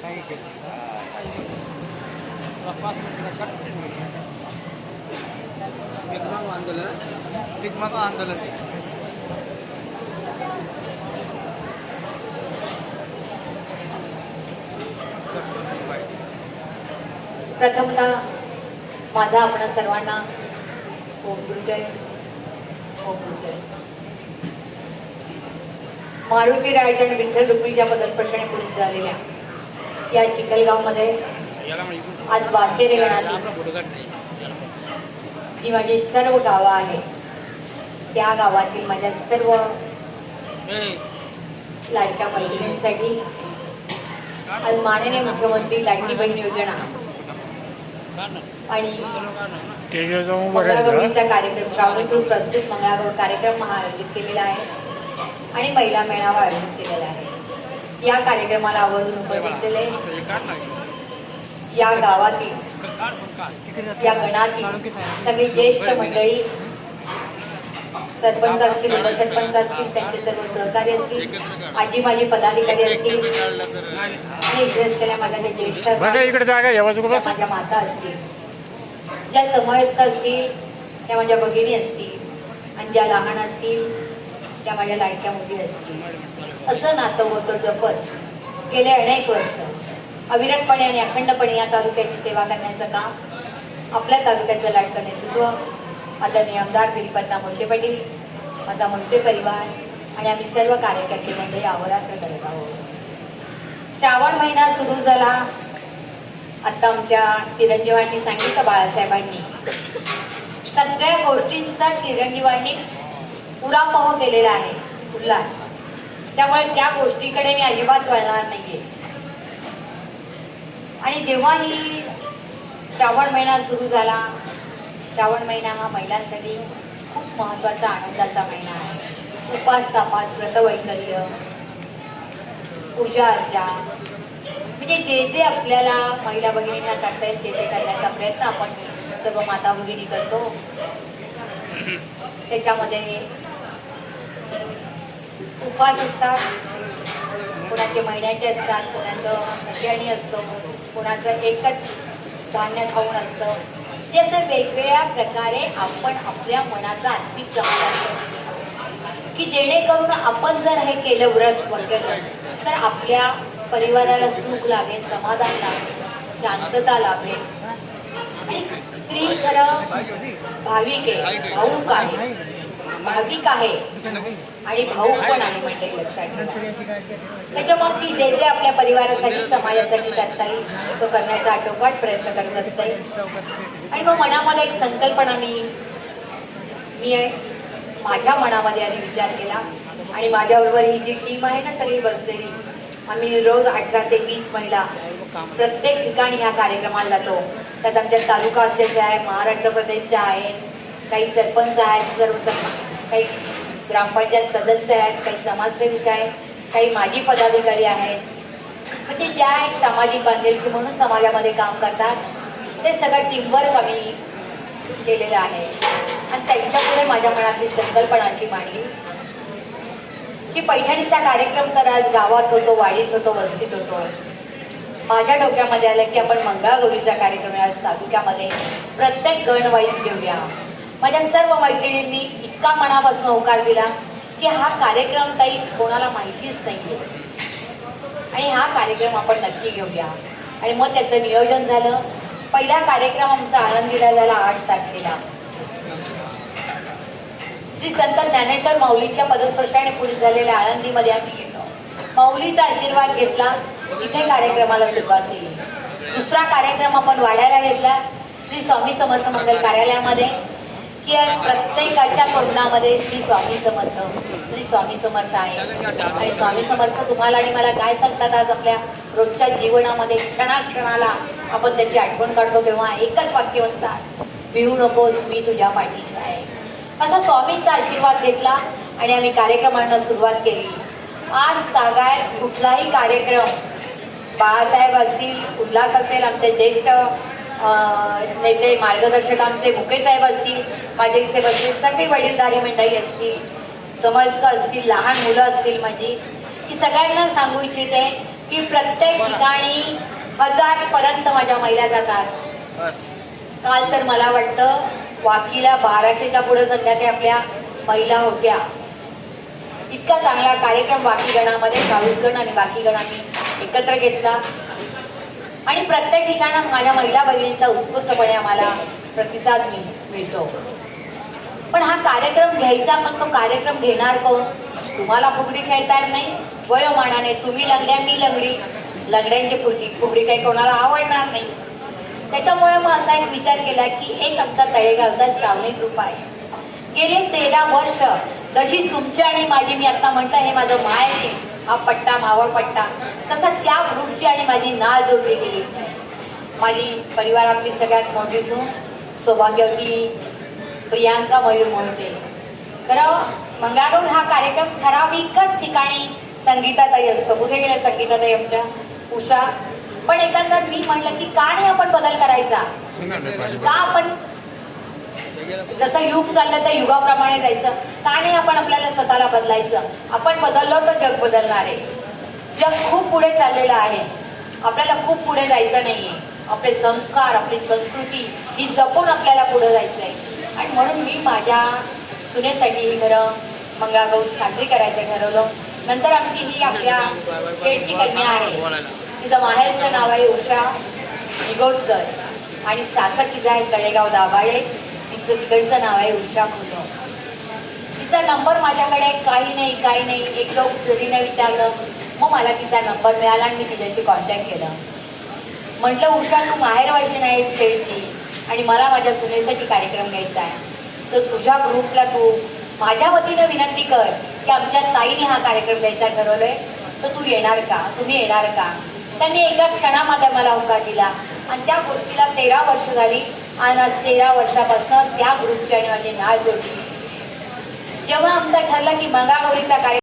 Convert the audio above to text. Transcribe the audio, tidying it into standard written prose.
आंदोलन प्रथमतः माझा आपण सर्वांना ओम गुरुजय ओम गुरुजय. मारुती रायच्या आणि विठ्ठल रुक्मिणीच्या पदस्पर्शाने पुढे झालेल्या या चिखलगावमध्ये आज वासेरे गणातील जी माझी सर्व गावं आहेत त्या गावातील माझ्या सर्व लाडक्या मैत्रिणींसाठी आज माननीय मुख्यमंत्री लाडकी बहीण योजना आणि मंगळागौरीचा कार्यक्रम श्रावणीतून प्रस्तुत मंगळागौर कार्यक्रम आयोजित केलेला आहे आणि महिला मेळावा आयोजित केलेला आहे. या कार्यक्रमाला आवर्जून उपस्थित झाले या गावातील या गणातील सगळी ज्येष्ठ मंडळी, सरपंच असतील, उपसरपंच असतील, त्यांचे सर्व सहकारी असतील, आजी माजी पदाधिकारी असतील, इथे असलेल्या माझ्या ज्येष्ठ माझ्या माता असतील, ज्या समयस्थ असतील त्या माझ्या भगिनी असतील आणि ज्या लहान असतील त्या माझ्या लाडक्या मुली असतील, असं नातं होतं जपत गेले अनेक वर्ष अविरतपणे आणि अखंडपणे या तालुक्याची सेवा करण्याचं काम आपल्या तालुक्याचं लाडकं नेतृत्व आदरणीय आमदार दिलीपंना मोहिते पाटील, माझा मोहिते परिवार आणि आम्ही सर्व कार्यकर्ते मंडळी अहोरात्र करत आहोत. श्रावण महिना सुरू झाला. आता आमच्या चिरंजीवांनी सांगितलं, बाळासाहेबांनी सगळ्या गोष्टींचा चिरंजीवांनी पुरापोह केलेला आहे, उल्हास. त्यामुळे त्या गोष्टीकडे मी अजिबात वळणार नाहीये. आणि जेव्हा ही श्रावण महिना सुरू झाला, श्रावण महिना हा महिलांसाठी खूप महत्वाचा आनंदाचा महिना आहे. उपास तापास, व्रतवैकल्य, पूजा अर्चा, म्हणजे जे जे आपल्याला महिला भगिनींना करता येईल ते करण्याचा प्रयत्न आपण सर्व माता भगिनी करतो. त्याच्यामध्ये उपास असतात, कोणाचे महिन्याचे असतात, कोणाचं बिर्याणी असतो, कोणाचं एकच धान्य खाऊन असतं. म्हणजे असं वेगवेगळ्या प्रकारे आपण आपल्या मनाचा आत्मिक समाधान करतो की जेणेकरून आपण जर हे केलं, व्रत केलं, तर आपल्या परिवाराला सुख लाभेल, समाधान लाभेल, शांतता लाभेल. आणि स्त्री खरं भाविक आहे, भाऊक आहे, भाविक आहे आणि भाऊक पण आहे म्हणजे लक्षात ठेवा. त्याच्यामुळे ती जे जे आपल्या परिवारासाठी समाजासाठी करता येईल तो करण्याचा आटोकाट प्रयत्न करत असते. आणि मग मनामध्ये एक संकल्पना मी माझ्या मनामध्ये आधी विचार केला आणि माझ्याबरोबर ही जी टीम आहे ना सगळी बसलेली, आम्ही रोज 18 ते 20 महिला प्रत्येक ठिकाणी ह्या कार्यक्रमाला जातो. त्यात आमच्या तालुका अध्यक्ष आहे, महाराष्ट्र प्रदेशच्या आहेत, काही सरपंच आहेत, सर्व काही ग्रामपंचायत सदस्य आहेत, काही समाजसेवक आहेत, काही माजी पदाधिकारी आहेत. म्हणजे ज्या एक सामाजिक बांधिलकी म्हणून समाजामध्ये काम करतात ते सगळं टीमवर्क आम्ही केलेलं आहे. आणि त्यांच्यापुढे माझ्या मनातली संकल्पना अशी मांडली की पैठणीचा कार्यक्रम तर आज गावात होतो, वाडीत होतो, वस्तीत होतो. माझ्या डोक्यामध्ये आलं की आपण मंगळागौरीचा कार्यक्रम आज तालुक्यामध्ये प्रत्येक गण वाईज घेऊया. माझ्या सर्व मैत्रिणींनी इतका मनापासून होकार दिला की हा कार्यक्रम ताई कोणाला माहितीच नाहीये आणि हा कार्यक्रम आपण नक्की घेऊया. आणि मग त्याचं नियोजन झालं. पहिला कार्यक्रम आमचा आळंदीला झाला 8 तारखेला. श्री संत ज्ञानेश्वर माऊलीच्या पदस्पर्शाने पुढे झालेल्या आळंदीमध्ये आम्ही गेलो. माऊलीचा आशीर्वाद घेतला, इथे कार्यक्रमाला सुरुवात केली. दुसरा कार्यक्रम आपण वाड्याला घेतला श्री स्वामी समर्थ मंगल कार्यालयामध्ये की प्रत्येकाच्या तोंडामध्ये श्री स्वामी समर्थ, श्री स्वामी समर्थ आहे. आणि स्वामी समर्थ तुम्हाला आणि मला काय सांगतात, आज आपल्या रोजच्या जीवनामध्ये क्षणाक्षणाला आपण त्याची आठवण काढतो तेव्हा एकच वाक्य म्हणतात, भिवू नकोस, मी तुझ्या पाठीशी आहे. असा स्वामींचा आशीर्वाद घेतला आणि आम्ही कार्यक्रमांना सुरुवात केली. आज तागायत कुठलाही कार्यक्रम, बाळासाहेब असतील, उल्हास असेल, आमचे ज्येष्ठ नेते मार्गदर्शक आमचे मुकेसाहेब असतील, माझे इथे बसतील, सगळी वडीलधारी मंडळी असतील, समस्त असतील, लहान मुलं असतील माझी, की सगळ्यांना सांगू इच्छिते की प्रत्येक ठिकाणी 1000 पर्यंत माझ्या महिला जातात. काल तर मला वाटतं वाकीला 1200च्या पुढे संध्याकाळी आपल्या महिला होत्या. इतका चांगला कार्यक्रम वाकी गणामध्ये चाळीस गण आणि वाकी गणांनी एकत्र घेतला आणि प्रत्येक ठिकाणी माझ्या महिला भगिनींचा उत्स्फूर्तपणे आम्हाला प्रतिसाद मिळतो. पण हा कार्यक्रम घ्यायचा, पण तो कार्यक्रम घेणार कोण? तुम्हाला फुगडी खेळता येत नाही वयोमानाने, तुम्ही लंगड्या मी लंगडी, लंगड्यांची फुगडी काही कोणाला आवडणार नाही. त्याच्यामुळे मग असा एक विचार केला की एक आमचा तळेगावचा श्रावणी ग्रुप आहे. गेले 13 वर्ष जशी तुमची आणि माझी, मी आता म्हटलं हे माझं माय आहे, हा पट्टा मावळ पट्टा, तसंच त्या ग्रुपची आणि माझी नाळ जोडली गेली. माझी परिवारातली सगळ्यात मोठी सून सौभाग्यवती प्रियांका मयूर मोहिते. खरं मंगळागौर हा कार्यक्रम ठराविकच ठिकाणी संगीताताई असतो. कुठे गेल्या संगीताताई आमच्या? उषा. पण एकंदर मी म्हटलं की का नाही आपण बदल करायचा, का आपण जसं युग चाललं त्या युगाप्रमाणे जायचं, का नाही आपण आपल्याला स्वतःला बदलायचं. आपण बदललो तर जग बदलणार आहे. जग खूप पुढे चाललेलं आहे, आपल्याला खूप पुढे जायचं नाहीये. आपले संस्कार, आपली संस्कृती ही जपून आपल्याला पुढे जायचं आहे. आणि म्हणून मी माझ्या सुनेसाठी ही खरं मंगळागौर साजरी करायचं ठरवलं. नंतर आमची ही आपल्या खेडची कन्या आहे, तिचं माहेरचं नाव आहे उषा निगोजकर आणि सासर तिचं आहे तळेगाव दाभाडे. तिचं तिकडचं नाव आहे उषा खुलो. तिचा नंबर माझ्याकडे काही नाही. एक लोक जरीने विचारलं, मग मला तिचा नंबर मिळाला आणि मी तिच्याशी कॉन्टॅक्ट केला. म्हटलं उषा, तू माहेरवाशी नाहीस खेळची आणि मला माझ्या सुनेसाठी कार्यक्रम घ्यायचा आहे, तर तुझ्या ग्रुपला तू माझ्या वतीनं विनंती कर की आमच्या ताईने हा कार्यक्रम घ्यायचा ठरवलंय, तर तू येणार का, तुम्ही येणार का? त्यांनी एका क्षणामध्ये मला होकार दिला आणि त्या गोष्टीला 13 वर्ष झाली आणि आज 13 वर्षापासून त्या ग्रुपची आणि माझी नाळ जोडली. जेव्हा आमचं ठरलं की मंगळागौरीचा कार्यक्रम